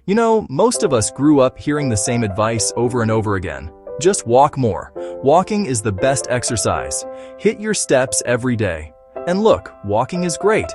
You know, most of us grew up hearing the same advice over and over again. Just walk more. Walking is the best exercise. Hit your steps every day. And look, walking is great.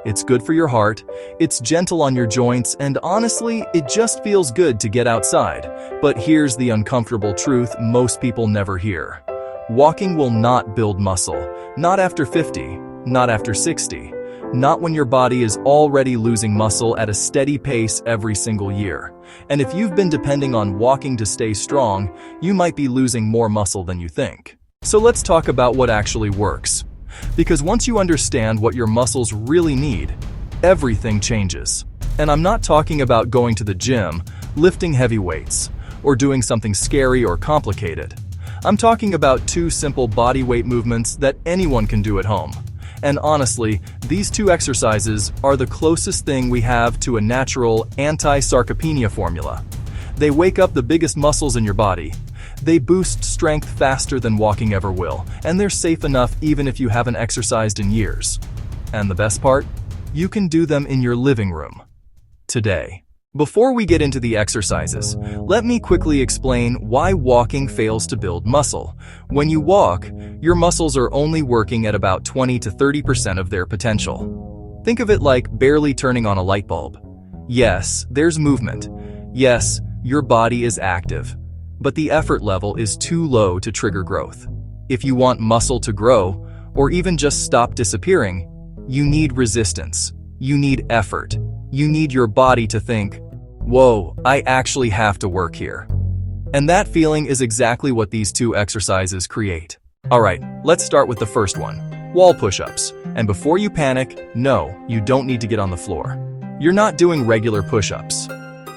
It's good for your heart, it's gentle on your joints, and honestly, it just feels good to get outside. But here's the uncomfortable truth most people never hear. Walking will not build muscle. Not after 50, not after 60. Not when your body is already losing muscle at a steady pace every single year. And if you've been depending on walking to stay strong, you might be losing more muscle than you think. So let's talk about what actually works. Because once you understand what your muscles really need, everything changes. And I'm not talking about going to the gym, lifting heavy weights, or doing something scary or complicated. I'm talking about two simple body weight movements that anyone can do at home. And honestly, these two exercises are the closest thing we have to a natural anti-sarcopenia formula. They wake up the biggest muscles in your body. They boost strength faster than walking ever will, and they're safe enough even if you haven't exercised in years. And the best part? You can do them in your living room. Today. Before we get into the exercises, let me quickly explain why walking fails to build muscle. When you walk, your muscles are only working at about 20 to 30% of their potential. Think of it like barely turning on a light bulb. Yes, there's movement. Yes, your body is active. But the effort level is too low to trigger growth. If you want muscle to grow, or even just stop disappearing, you need resistance. You need effort. You need your body to think, whoa, I actually have to work here. And that feeling is exactly what these two exercises create. Alright, let's start with the first one, wall push-ups. And before you panic, no, you don't need to get on the floor. You're not doing regular push-ups.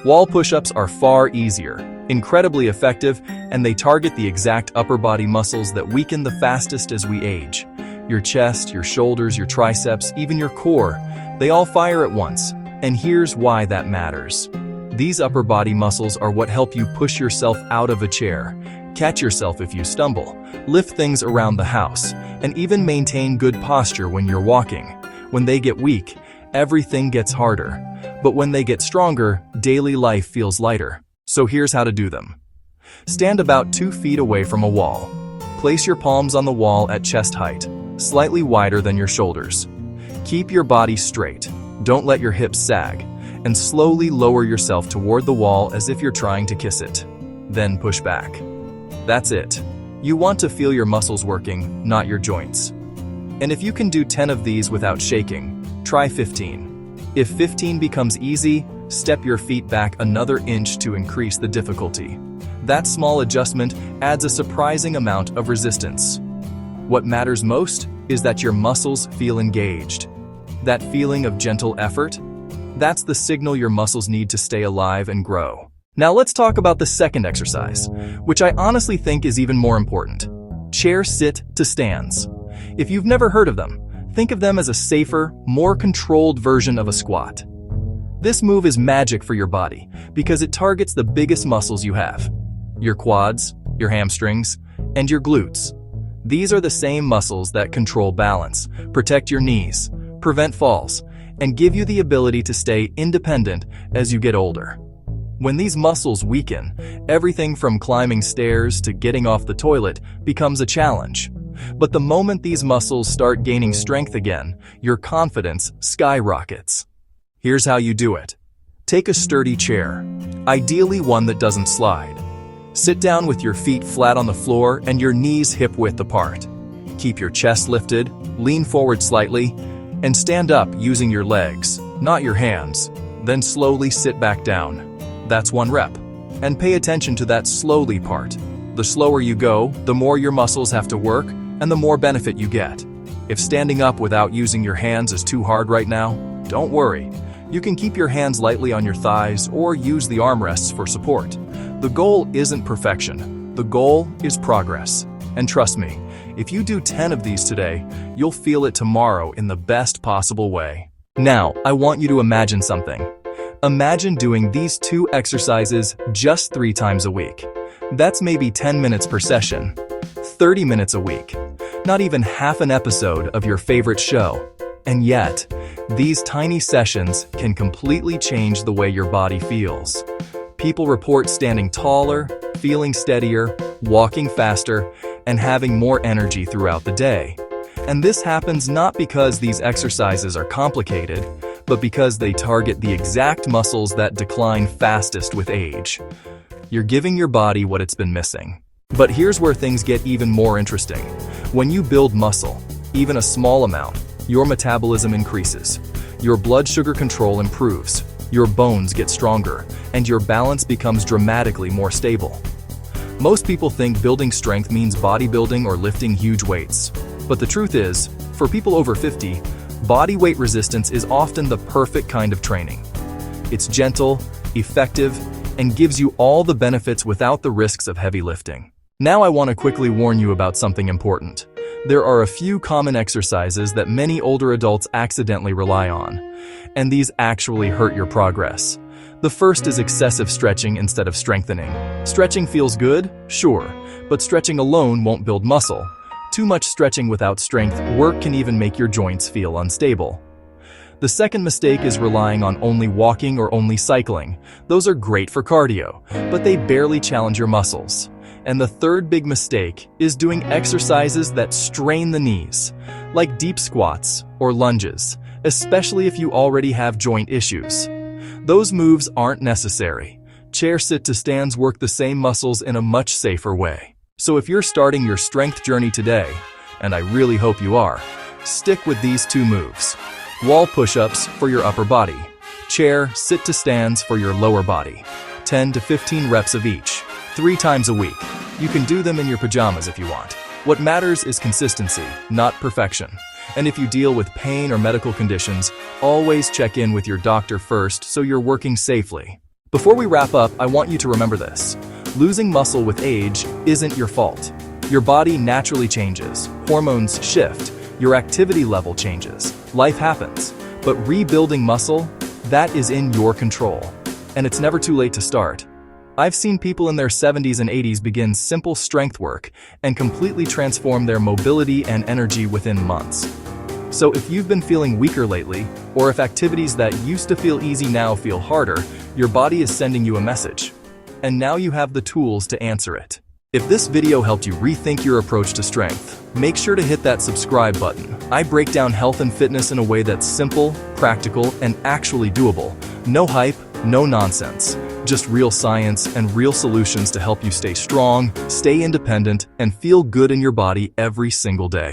Wall push-ups are far easier, incredibly effective, and they target the exact upper body muscles that weaken the fastest as we age. Your chest, your shoulders, your triceps, even your core, they all fire at once. And here's why that matters. These upper body muscles are what help you push yourself out of a chair, catch yourself if you stumble, lift things around the house, and even maintain good posture when you're walking. When they get weak, everything gets harder. But when they get stronger, daily life feels lighter. So here's how to do them. Stand about 2 feet away from a wall. Place your palms on the wall at chest height, slightly wider than your shoulders. Keep your body straight. Don't let your hips sag, and slowly lower yourself toward the wall as if you're trying to kiss it. Then push back. That's it. You want to feel your muscles working, not your joints. And if you can do 10 of these without shaking, try 15. If 15 becomes easy, step your feet back another inch to increase the difficulty. That small adjustment adds a surprising amount of resistance. What matters most is that your muscles feel engaged. That feeling of gentle effort, that's the signal your muscles need to stay alive and grow. Now let's talk about the second exercise, which I honestly think is even more important. Chair sit to stands. If you've never heard of them, think of them as a safer, more controlled version of a squat. This move is magic for your body because it targets the biggest muscles you have. Your quads, your hamstrings, and your glutes. These are the same muscles that control balance, protect your knees, prevent falls, and give you the ability to stay independent as you get older. When these muscles weaken, everything from climbing stairs to getting off the toilet becomes a challenge. But the moment these muscles start gaining strength again, your confidence skyrockets. Here's how you do it. Take a sturdy chair, ideally one that doesn't slide. Sit down with your feet flat on the floor and your knees hip-width apart. Keep your chest lifted, lean forward slightly, and stand up using your legs, not your hands. Then slowly sit back down. That's 1 rep. And pay attention to that slowly part. The slower you go, the more your muscles have to work, and the more benefit you get. If standing up without using your hands is too hard right now, don't worry. You can keep your hands lightly on your thighs or use the armrests for support. The goal isn't perfection. The goal is progress. And trust me, if you do 10 of these today, you'll feel it tomorrow in the best possible way. Now, I want you to imagine something. Imagine doing these 2 exercises just 3 times a week. That's maybe 10 minutes per session, 30 minutes a week, not even half an episode of your favorite show. And yet, these tiny sessions can completely change the way your body feels. People report standing taller, feeling steadier, walking faster, and having more energy throughout the day. And this happens not because these exercises are complicated, but because they target the exact muscles that decline fastest with age. You're giving your body what it's been missing. But here's where things get even more interesting. When you build muscle, even a small amount, your metabolism increases, your blood sugar control improves, your bones get stronger, and your balance becomes dramatically more stable. Most people think building strength means bodybuilding or lifting huge weights. But the truth is, for people over 50, body weight resistance is often the perfect kind of training. It's gentle, effective, and gives you all the benefits without the risks of heavy lifting. Now I want to quickly warn you about something important. There are a few common exercises that many older adults accidentally rely on, and these actually hurt your progress. The first is excessive stretching instead of strengthening. Stretching feels good, sure, but stretching alone won't build muscle. Too much stretching without strength work can even make your joints feel unstable. The second mistake is relying on only walking or only cycling. Those are great for cardio, but they barely challenge your muscles. And the third big mistake is doing exercises that strain the knees, like deep squats or lunges, especially if you already have joint issues. Those moves aren't necessary. Chair sit-to-stands work the same muscles in a much safer way. So if you're starting your strength journey today, and I really hope you are, stick with these two moves. Wall push-ups for your upper body. Chair sit-to-stands for your lower body. 10 to 15 reps of each, 3 times a week. You can do them in your pajamas if you want. What matters is consistency, not perfection. And if you deal with pain or medical conditions, always check in with your doctor first so you're working safely. Before we wrap up, I want you to remember this. Losing muscle with age isn't your fault. Your body naturally changes, hormones shift, your activity level changes, life happens. But rebuilding muscle, that is in your control. And it's never too late to start. I've seen people in their 70s and 80s begin simple strength work and completely transform their mobility and energy within months. So if you've been feeling weaker lately, or if activities that used to feel easy now feel harder, your body is sending you a message. And now you have the tools to answer it. If this video helped you rethink your approach to strength, make sure to hit that subscribe button. I break down health and fitness in a way that's simple, practical, and actually doable. No hype, no nonsense. Just real science and real solutions to help you stay strong, stay independent, and feel good in your body every single day.